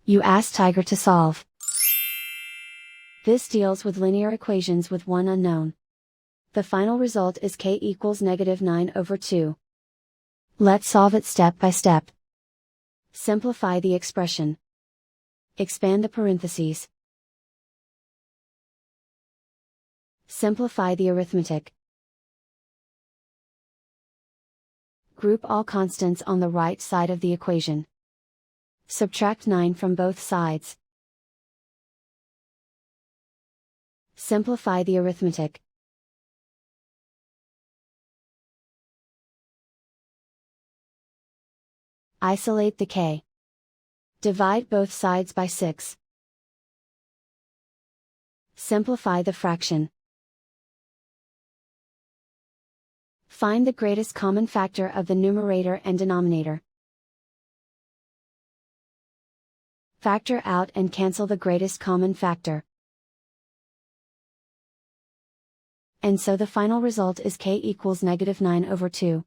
You ask Tiger to solve. This deals with linear equations with one unknown. The final result is k equals -9/2. Let's solve it step by step. Simplify the expression. Expand the parentheses. Simplify the arithmetic. Group all constants on the right side of the equation. Subtract 9 from both sides. Simplify the arithmetic. Isolate the k. Divide both sides by 6. Simplify the fraction. Find the greatest common factor of the numerator and denominator. Factor out and cancel the greatest common factor. And so the final result is k equals -9/2.